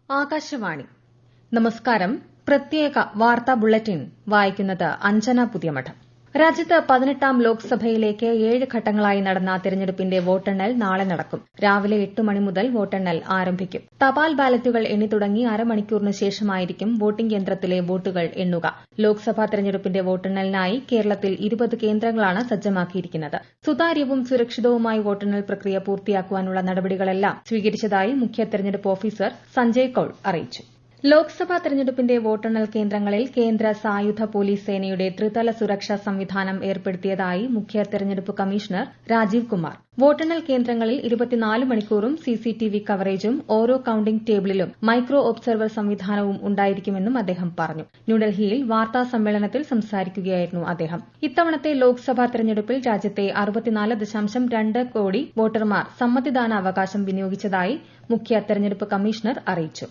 ആകാശവാണി നമസ്കാരം. പ്രത്യേക വാർത്താ ബുള്ളറ്റിൻ വായിക്കുന്നത് അഞ്ജന പുതിയമഠം. രാജ്യത്ത് 18ാം ലോക്സഭയിലേക്ക് 7 ഘട്ടങ്ങളായി നടന്ന തെരഞ്ഞെടുപ്പിന്റെ വോട്ടെണ്ണൽ നാളെ നടക്കും. രാവിലെ 8 മണി മുതൽ വോട്ടെണ്ണൽ ആരംഭിക്കും. തപാൽ ബാലറ്റുകൾ എണ്ണിത്തുടങ്ങി അരമണിക്കൂറിന് ശേഷമായിരിക്കും വോട്ടിംഗ് യന്ത്രത്തിലെ വോട്ടുകൾ എണ്ണുക. ലോക്സഭാ തെരഞ്ഞെടുപ്പിന്റെ വോട്ടെണ്ണലിനായി കേരളത്തിൽ 20 കേന്ദ്രങ്ങളാണ് സജ്ജമാക്കിയിരിക്കുന്നത്. സുതാര്യവും സുരക്ഷിതവുമായി വോട്ടെണ്ണൽ പ്രക്രിയ പൂർത്തിയാക്കാനുള്ള നടപടികളെല്ലാം സ്വീകരിച്ചതായി മുഖ്യ തെരഞ്ഞെടുപ്പ് ഓഫീസർ സഞ്ജയ് കൌൾ അറിയിച്ചു. ലോക്സഭാ തെരഞ്ഞെടുപ്പിന്റെ വോട്ടെണ്ണൽ കേന്ദ്രങ്ങളിൽ കേന്ദ്ര സായുധ പോലീസ് സേനയുടെ ത്രിതല സുരക്ഷാ സംവിധാനം ഏർപ്പെടുത്തിയതായി മുഖ്യ തെരഞ്ഞെടുപ്പ് കമ്മീഷണർ രാജീവ് കുമാർ. വോട്ടെണ്ണൽ കേന്ദ്രങ്ങളിൽ 24 മണിക്കൂറും സിസിടിവി കവറേജും ഓരോ കൌണ്ടിംഗ് ടേബിളിലും മൈക്രോ ഒബ്സർവർ സംവിധാനവും ഉണ്ടായിരിക്കുമെന്നും അദ്ദേഹം പറഞ്ഞു. ന്യൂഡൽഹിയിൽ വാർത്താ സമ്മേളനത്തിൽ സംസാരിക്കുകയായിരുന്നു അദ്ദേഹം. ഇത്തവണത്തെ ലോക്സഭാ തെരഞ്ഞെടുപ്പിൽ രാജ്യത്തെ 64.2 കോടി വോട്ടർമാർ സമ്മതിദാനാവകാശം വിനിയോഗിച്ചതായി മുഖ്യ തെരഞ്ഞെടുപ്പ് കമ്മീഷണർ അറിയിച്ചു.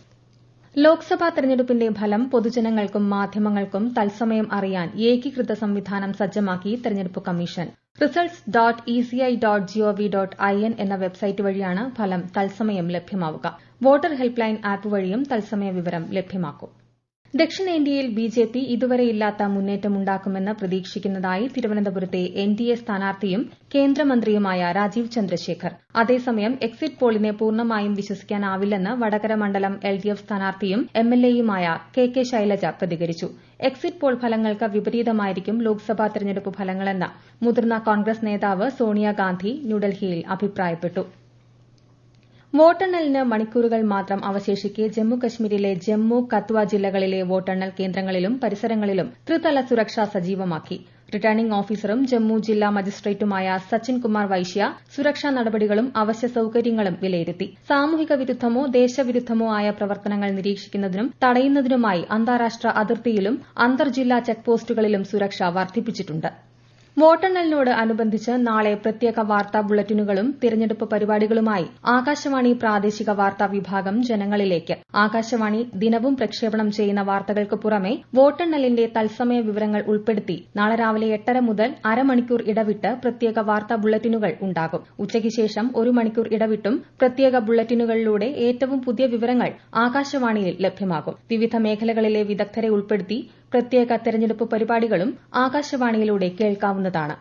ലോക്സഭാ തെരഞ്ഞെടുപ്പിന്റെ ഫലം പൊതുജനങ്ങൾക്കും മാധ്യമങ്ങൾക്കും തത്സമയം അറിയാൻ ഏകീകൃത സംവിധാനം സജ്ജമാക്കി തെരഞ്ഞെടുപ്പ് കമ്മീഷൻ. results.eci.gov.in എന്ന വെബ്സൈറ്റ് വഴിയാണ് ഫലം തത്സമയം ലഭ്യമാവുക. വോട്ടർ ഹെൽപ്പ് ലൈൻ ആപ്പ് വഴിയും തത്സമയ വിവരം ലഭ്യമാക്കും. ദക്ഷിണേന്ത്യയിൽ ബിജെപി ഇതുവരെയില്ലാത്ത മുന്നേറ്റമുണ്ടാക്കുമെന്ന് പ്രതീക്ഷിക്കുന്നതായി തിരുവനന്തപുരത്തെ എൻഡിഎ സ്ഥാനാർത്ഥിയും കേന്ദ്രമന്ത്രിയുമായ രാജീവ് ചന്ദ്രശേഖർ. അതേസമയം എക്സിറ്റ് പോളിനെ പൂർണ്ണമായും വിശ്വസിക്കാനാവില്ലെന്ന് വടകര മണ്ഡലം എൽഡിഎഫ് സ്ഥാനാർത്ഥിയും എംഎൽഎയുമായ കെ ശൈലജ പ്രതികരിച്ചു. എക്സിറ്റ് പോൾ ഫലങ്ങൾക്ക് വിപരീതമായിരിക്കും ലോക്സഭാ തെരഞ്ഞെടുപ്പ് ഫലങ്ങളെന്ന് മുതിർന്ന കോൺഗ്രസ് നേതാവ് സോണിയാഗാന്ധി ന്യൂഡൽഹിയിൽ അഭിപ്രായപ്പെട്ടു. വോട്ടെണ്ണലിന് മണിക്കൂറുകൾ മാത്രം അവശേഷിക്കെ ജമ്മുകശ്മീരിലെ ജമ്മു കത്വ ജില്ലകളിലെ വോട്ടെണ്ണൽ കേന്ദ്രങ്ങളിലും പരിസരങ്ങളിലും ത്രിതല സുരക്ഷ സജീവമാക്കി. റിട്ടേണിംഗ് ഓഫീസറും ജമ്മു ജില്ലാ മജിസ്ട്രേറ്റുമായ സച്ചിൻ കുമാർ വൈശ്യ സുരക്ഷാ നടപടികളും അവശ്യ സൌകര്യങ്ങളും വിലയിരുത്തി. സാമൂഹിക വിരുദ്ധമോ ദേശവിരുദ്ധമോ ആയ പ്രവർത്തനങ്ങൾ നിരീക്ഷിക്കുന്നതിനും തടയുന്നതിനുമായി അന്താരാഷ്ട്ര അതിർത്തിയിലും അന്തർജില്ലാ ചെക്ക് പോസ്റ്റുകളിലും സുരക്ഷ വർദ്ധിപ്പിച്ചിട്ടുണ്ട്. വോട്ടെണ്ണലിനോട് അനുബന്ധിച്ച് നാളെ പ്രത്യേക വാർത്താ ബുള്ളറ്റിനുകളും തിരഞ്ഞെടുപ്പ് പരിപാടികളുമായി ആകാശവാണി പ്രാദേശിക വാർത്താ വിഭാഗം ജനങ്ങളിലേക്ക്. ആകാശവാണി ദിനവും പ്രക്ഷേപണം ചെയ്യുന്ന വാർത്തകൾക്ക് പുറമെ വോട്ടെണ്ണലിന്റെ തത്സമയ വിവരങ്ങൾ ഉൾപ്പെടുത്തി നാളെ രാവിലെ 8:30 മുതൽ അരമണിക്കൂർ ഇടവിട്ട് പ്രത്യേക വാർത്താ ബുള്ളറ്റിനുകൾ ഉണ്ടാകും. ഉച്ചയ്ക്ക് ശേഷം 1 മണിക്കൂർ ഇടവിട്ടും പ്രത്യേക ബുള്ളറ്റിനുകളിലൂടെ ഏറ്റവും പുതിയ വിവരങ്ങൾ ആകാശവാണിയിൽ ലഭ്യമാകും. വിവിധ മേഖലകളിലെ വിദഗ്ധരെ ഉൾപ്പെടുത്തി പ്രത്യേക തെരഞ്ഞെടുപ്പ് പരിപാടികളും ആകാശവാണിയിലൂടെ കേൾക്കാവുന്നതാണ്.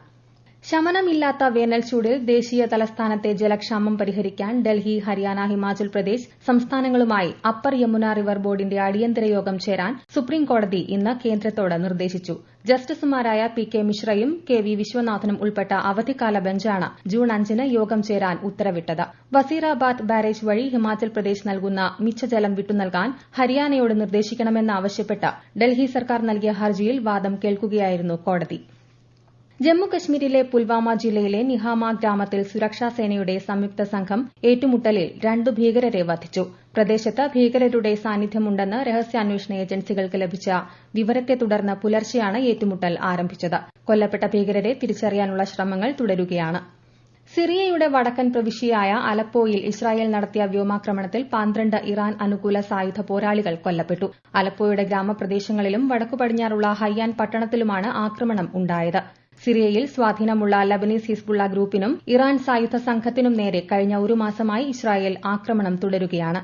ശമനമില്ലാത്ത വേനൽ ചൂടിൽ ദേശീയ തലസ്ഥാനത്തെ ജലക്ഷാമം പരിഹരിക്കാൻ ഡൽഹി, ഹരിയാന, ഹിമാചൽ പ്രദേശ് സംസ്ഥാനങ്ങളുമായി അപ്പർ യമുന റിവർ ബോർഡിന്റെ അടിയന്തര യോഗം ചേരാൻ സുപ്രീംകോടതി ഇന്ന് കേന്ദ്രത്തോട് നിർദ്ദേശിച്ചു. ജസ്റ്റിസുമാരായ പി.കെ. മിശ്രയും കെ.വി. വിശ്വനാഥനും ഉൾപ്പെട്ട അവധിക്കാല ബെഞ്ചാണ് ജൂൺ 5-ന് യോഗം ചേരാൻ ഉത്തരവിട്ടത്. വസീറാബാദ് ബാരേജ് വഴി ഹിമാചൽ പ്രദേശ് നൽകുന്ന മിച്ചജലം വിട്ടുനൽകാൻ ഹരിയാനയോട് നിർദ്ദേശിക്കണമെന്നാവശ്യപ്പെട്ട് ഡൽഹി സർക്കാർ നൽകിയ ഹർജിയിൽ വാദം കേൾക്കുകയായിരുന്നു കോടതി. ജമ്മുകശ്മീരിലെ പുൽവാമ ജില്ലയിലെ നിഹാമ ഗ്രാമത്തിൽ സുരക്ഷാസേനയുടെ സംയുക്ത സംഘം ഏറ്റുമുട്ടലിൽ 2 ഭീകരരെ വധിച്ചു. പ്രദേശത്ത് ഭീകരരുടെ സാന്നിധ്യമുണ്ടെന്ന് രഹസ്യാന്വേഷണ ഏജൻസികൾക്ക് ലഭിച്ച വിവരത്തെ തുടർന്ന് പുലർച്ചെയാണ് ഏറ്റുമുട്ടൽ ആരംഭിച്ചത്. കൊല്ലപ്പെട്ട ഭീകരരെ തിരിച്ചറിയാനുള്ള ശ്രമങ്ങൾ തുടരുകയാണ്. സിറിയയുടെ വടക്കൻ പ്രവിശ്യയായ അലപ്പോയിൽ ഇസ്രായേൽ നടത്തിയ വ്യോമാക്രമണത്തിൽ 12 ഇറാൻ അനുകൂല സായുധ പോരാളികൾ കൊല്ലപ്പെട്ടു. അലപ്പോയുടെ ഗ്രാമപ്രദേശങ്ങളിലും വടക്കുപടിഞ്ഞാറുള്ള ഹയ്യാൻ പട്ടണത്തിലുമാണ് ആക്രമണം ഉണ്ടായത്. സിറിയയിൽ സ്വാധീനമുള്ള ലബനീസ് ഹിസ്ബുള്ള ഗ്രൂപ്പിനും ഇറാൻ സായുധ സംഘത്തിനും നേരെ കഴിഞ്ഞ 1 മാസമായി ഇസ്രായേൽ ആക്രമണം തുടരുകയാണ്.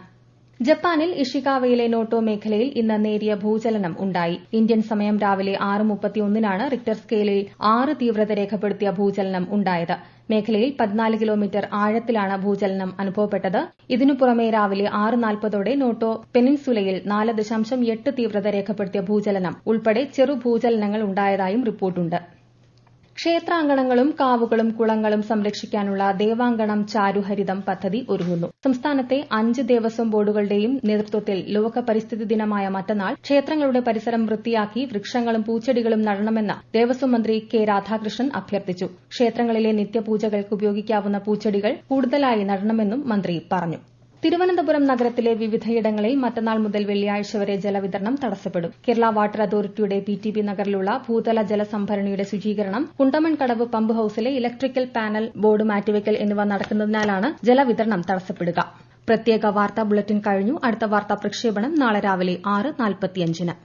ജപ്പാനിൽ ഇഷികാവയിലെ നോട്ടോ മേഖലയിൽ ഇന്ന് നേരിയ ഭൂചലനം ഉണ്ടായി. ഇന്ത്യൻ സമയം രാവിലെ 6:31-നാണ് റിക്ടർ സ്കെയിലിൽ 6 തീവ്രത രേഖപ്പെടുത്തിയ ഭൂചലനം ഉണ്ടായത്. മേഖലയിൽ 14 കിലോമീറ്റർ ആഴത്തിലാണ് ഭൂചലനം അനുഭവപ്പെട്ടത്. ഇതിനു പുറമെ രാവിലെ 6:40ഓടെ നോട്ടോ പെനിൻസുലയിൽ 4.8 തീവ്രത രേഖപ്പെടുത്തിയ ഭൂചലനം ഉൾപ്പെടെ ചെറു ഭൂചലനങ്ങൾ ഉണ്ടായതായും റിപ്പോർട്ടുണ്ട്. ക്ഷേത്രാങ്കണങ്ങളും കാവുകളും കുളങ്ങളും സംരക്ഷിക്കാനുള്ള ദേവാങ്കണം ചാരുഹരിതം പദ്ധതി ഒരുങ്ങുന്നു. സംസ്ഥാനത്തെ 5 ദേവസ്വം ബോർഡുകളുടെയും നേതൃത്വത്തിൽ ലോക പരിസ്ഥിതി ദിനമായ മറ്റന്നാൾ ക്ഷേത്രങ്ങളുടെ പരിസരം വൃത്തിയാക്കി വൃക്ഷങ്ങളും പൂച്ചെടികളും നടണമെന്ന് ദേവസ്വം മന്ത്രി കെ രാധാകൃഷ്ണൻ അഭ്യർത്ഥിച്ചു. ക്ഷേത്രങ്ങളിലെ നിത്യപൂജകൾക്ക് ഉപയോഗിക്കാവുന്ന പൂച്ചെടികൾ കൂടുതലായി നടണമെന്നും മന്ത്രി പറഞ്ഞു. തിരുവനന്തപുരം നഗരത്തിലെ വിവിധയിടങ്ങളിൽ മറ്റന്നാൾ മുതൽ വെള്ളിയാഴ്ച വരെ ജലവിതരണം തടസ്സപ്പെടും. കേരള വാട്ടർ അതോറിറ്റിയുടെ PTB നഗറിലുള്ള ഭൂതല ജലസംഭരണിയുടെ ശുചീകരണം, കുണ്ടമൺകടവ് പമ്പ് ഹൌസിലെ ഇലക്ട്രിക്കൽ പാനൽ ബോർഡ് മാറ്റിവെക്കൽ എന്നിവ നടക്കുന്നതിനാലാണ് ജലവിതരണം തടസ്സപ്പെടുക. പ്രത്യേക വാർത്താ ബുള്ളറ്റിൻ കഴിഞ്ഞു. അടുത്ത വാർത്താ പ്രക്ഷേപണം നാളെ രാവിലെ 6:45-ന്.